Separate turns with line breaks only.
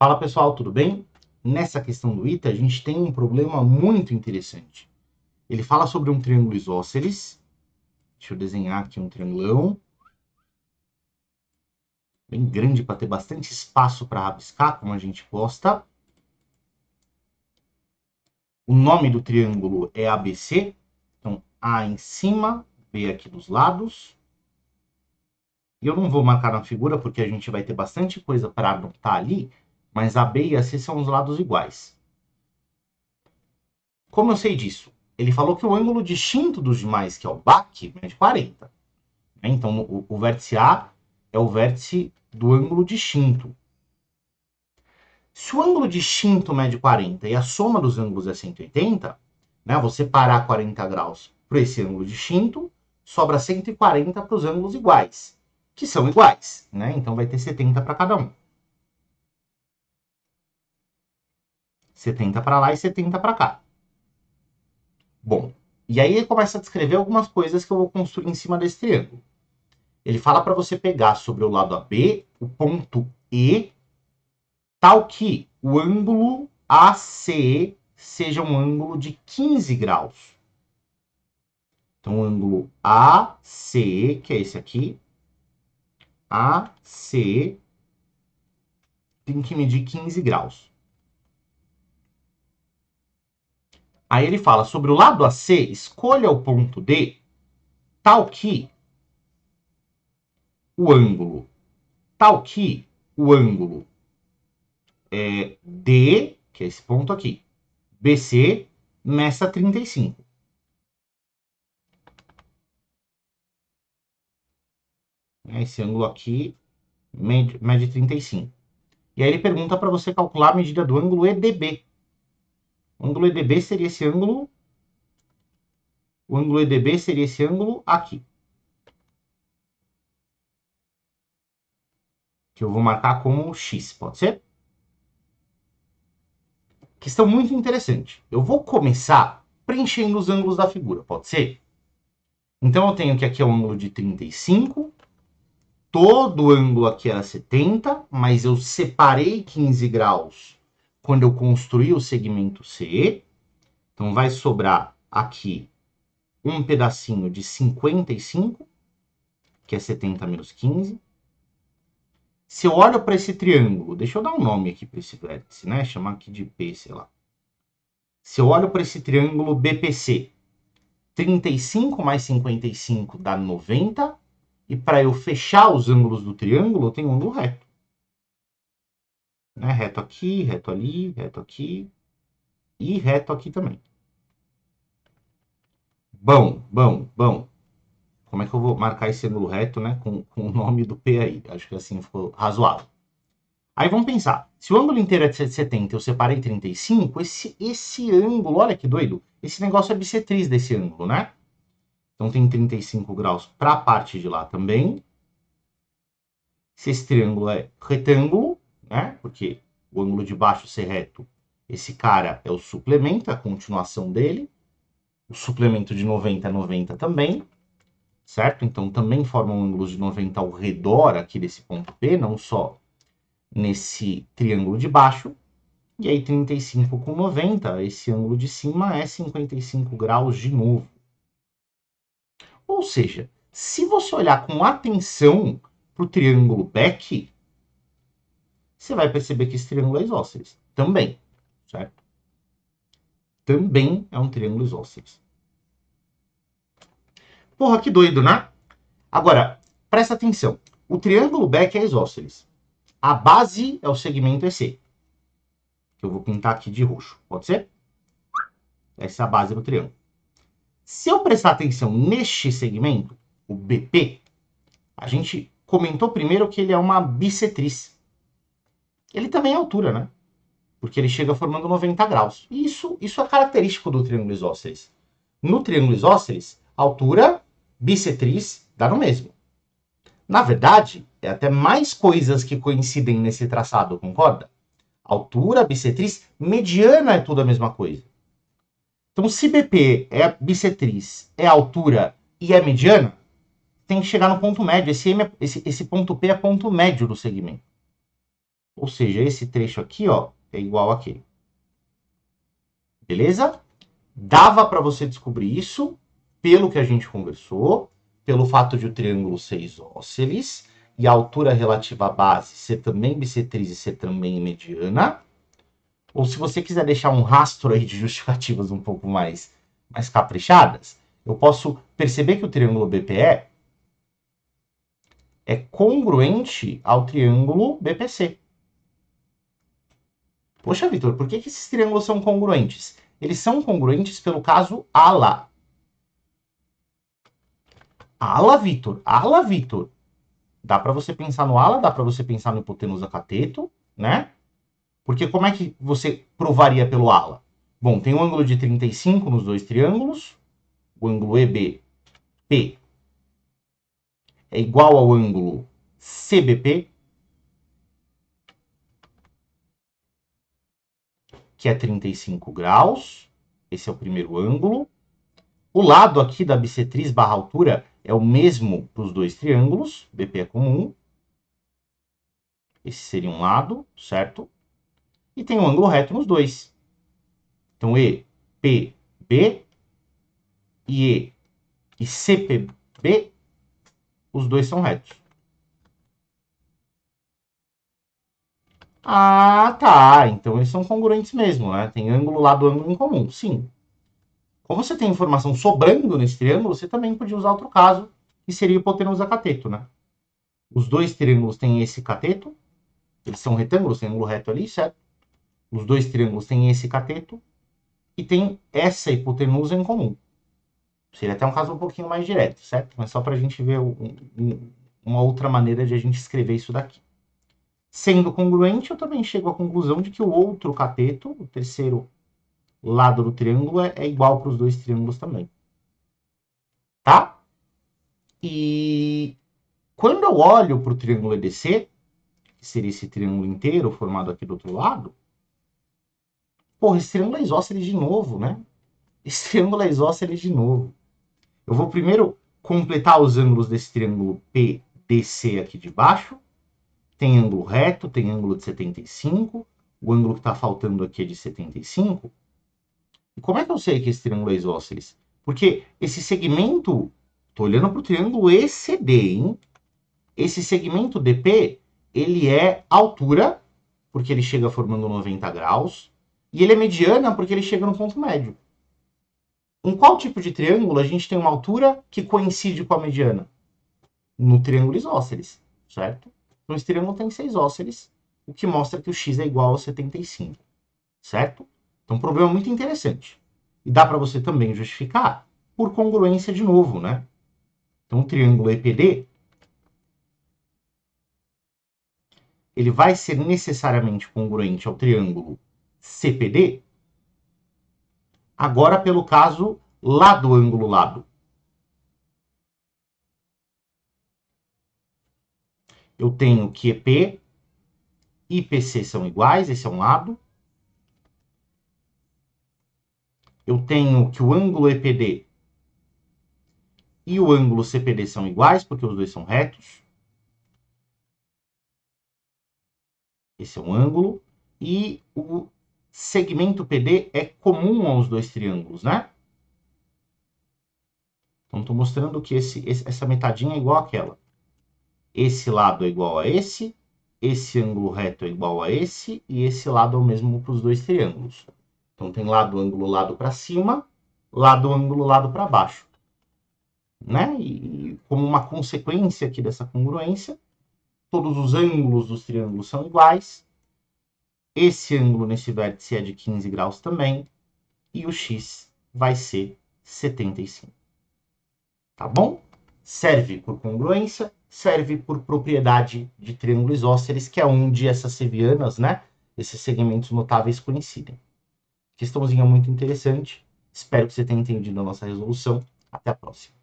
Fala pessoal, tudo bem? Nessa questão do ITA, a gente tem um problema muito interessante. Ele fala sobre um triângulo isósceles. Deixa eu desenhar aqui um triangulão. Bem grande para ter bastante espaço para rabiscar, como a gente gosta. O nome do triângulo é ABC. Então, A em cima, B aqui dos lados. E eu não vou marcar na figura, porque a gente vai ter bastante coisa para anotar ali. Mas A, B e a C são os lados iguais. Como eu sei disso? Ele falou que o ângulo distinto dos demais, que é o BAC, mede 40. Então, o vértice A é o vértice do ângulo distinto. Se o ângulo distinto mede 40 e a soma dos ângulos é 180, né, vou separar 40 graus para esse ângulo distinto, sobra 140 para os ângulos iguais, que são iguais. Né? Então, vai ter 70 para cada um. 70 para lá e 70 para cá. Bom, e aí ele começa a descrever algumas coisas que eu vou construir em cima desse triângulo. Ele fala para você pegar sobre o lado AB o ponto E, tal que o ângulo ACE seja um ângulo de 15 graus. Então, o ângulo ACE, que é esse aqui, ACE, tem que medir 15 graus. Aí ele fala, sobre o lado AC, escolha o ponto D, tal que o ângulo D, que é esse ponto aqui, BC, meça 35. Esse ângulo aqui mede 35. E aí ele pergunta para você calcular a medida do ângulo EDB. O ângulo EDB seria esse ângulo. O ângulo EDB seria esse ângulo aqui. Que eu vou marcar como X, pode ser? Questão muito interessante. Eu vou começar preenchendo os ângulos da figura, pode ser? Então eu tenho que aqui é um ângulo de 35. Todo ângulo aqui era 70, mas eu separei 15 graus quando eu construí o segmento CE. Então vai sobrar aqui um pedacinho de 55, que é 70 menos 15. Se eu olho para esse triângulo, deixa eu dar um nome aqui para esse vértice, né? Chamar aqui de P, sei lá. Se eu olho para esse triângulo BPC, 35 mais 55 dá 90. E para eu fechar os ângulos do triângulo, eu tenho um ângulo reto. Né? Reto aqui, reto ali, reto aqui e reto aqui também. Bom. Como é que eu vou marcar esse ângulo reto, né? Com o nome do P aí. Acho que assim ficou razoável. Aí vamos pensar. Se o ângulo inteiro é de 70 eu separei 35, esse ângulo, olha que doido. Esse negócio é bissetriz desse ângulo, né? Então tem 35 graus para a parte de lá também. Se esse triângulo é retângulo, né? Porque o ângulo de baixo ser reto, esse cara é o suplemento, a continuação dele. O suplemento de 90 é 90 também, certo? Então também formam ângulos de 90 ao redor aqui desse ponto P, não só nesse triângulo de baixo. E aí 35 com 90, esse ângulo de cima é 55 graus de novo. Ou seja, se você olhar com atenção para o triângulo BEC, você vai perceber que esse triângulo é isósceles. Também, certo? Também é um triângulo isósceles. Porra, que doido, né? Agora, presta atenção. O triângulo BEC é isósceles. A base é o segmento EC. Que eu vou pintar aqui de roxo. Pode ser? Essa é a base do triângulo. Se eu prestar atenção neste segmento, o BP, a gente comentou primeiro que ele é uma bissetriz. Ele também é altura, né? Porque ele chega formando 90 graus. E isso é característico do triângulo isósceles. No triângulo isósceles, altura, bissetriz, dá no mesmo. Na verdade, é até mais coisas que coincidem nesse traçado, concorda? Altura, bissetriz, mediana é tudo a mesma coisa. Então, se BP é bissetriz, é altura e é mediana, tem que chegar no ponto médio. Esse ponto P é ponto médio do segmento. Ou seja, esse trecho aqui, ó, é igual àquele. Beleza? Dava para você descobrir isso pelo que a gente conversou, pelo fato de o triângulo ser isósceles e a altura relativa à base ser também bissetriz e ser também mediana. Ou se você quiser deixar um rastro aí de justificativas um pouco mais caprichadas, eu posso perceber que o triângulo BPE é congruente ao triângulo BPC. Poxa, Vitor, por que esses triângulos são congruentes? Eles são congruentes pelo caso ala. Ala, Vitor. Ala, Vitor. Dá para você pensar no ala, dá para você pensar no hipotenusa cateto, né? Porque como é que você provaria pelo ala? Bom, tem um ângulo de 35 nos dois triângulos. O ângulo EBP é igual ao ângulo CBP, que é 35 graus. Esse é o primeiro ângulo. O lado aqui da bissetriz barra altura é o mesmo para os dois triângulos. BP é comum. Esse seria um lado, certo? E tem um ângulo reto nos dois. Então, EPB e CPB, os dois são retos. Ah, tá. Então eles são congruentes mesmo, né? Tem ângulo lado ângulo em comum, sim. Como você tem informação sobrando nesse triângulo, você também podia usar outro caso, que seria a hipotenusa cateto, né? Os dois triângulos têm esse cateto, eles são retângulos, tem ângulo reto ali, certo? Os dois triângulos têm esse cateto e tem essa hipotenusa em comum. Seria até um caso um pouquinho mais direto, certo? Mas só para a gente ver uma outra maneira de a gente escrever isso daqui. Sendo congruente, eu também chego à conclusão de que o outro cateto, o terceiro lado do triângulo, é igual para os dois triângulos também. Tá? E quando eu olho para o triângulo EDC, que seria esse triângulo inteiro formado aqui do outro lado, porra, esse triângulo é isósceles de novo, né? Esse triângulo é isósceles de novo. Eu vou primeiro completar os ângulos desse triângulo PDC aqui de baixo. Tem ângulo reto, tem ângulo de 75. O ângulo que está faltando aqui é de 75. E como é que eu sei que esse triângulo é isósceles? Porque esse segmento, estou olhando para o triângulo ECD, hein? Esse segmento DP, ele é altura, porque ele chega formando 90 graus, e ele é mediana porque ele chega no ponto médio. Em qual tipo de triângulo a gente tem uma altura que coincide com a mediana? No triângulo isósceles, certo? Então esse triângulo tem 6 isósceles, o que mostra que o x é igual a 75, certo? Então um problema muito interessante. E dá para você também justificar por congruência de novo, né? Então o triângulo EPD, ele vai ser necessariamente congruente ao triângulo CPD, agora pelo caso lado ângulo lado. Eu tenho que EP e PC são iguais, esse é um lado. Eu tenho que o ângulo EPD e o ângulo CPD são iguais, porque os dois são retos. Esse é um ângulo. E o segmento PD é comum aos dois triângulos, né? Então, estou mostrando que essa metadinha é igual àquela. Esse lado é igual a esse ângulo reto é igual a esse, e esse lado é o mesmo para os dois triângulos. Então, tem lado, ângulo, lado para cima, lado, ângulo, lado para baixo. Né? E como uma consequência aqui dessa congruência, todos os ângulos dos triângulos são iguais. Esse ângulo nesse vértice é de 15 graus também, e o x vai ser 75. Tá bom? Serve por congruência, serve por propriedade de triângulo isósceles, que é onde essas sevianas, né, esses segmentos notáveis coincidem. Questãozinha muito interessante. Espero que você tenha entendido a nossa resolução. Até a próxima.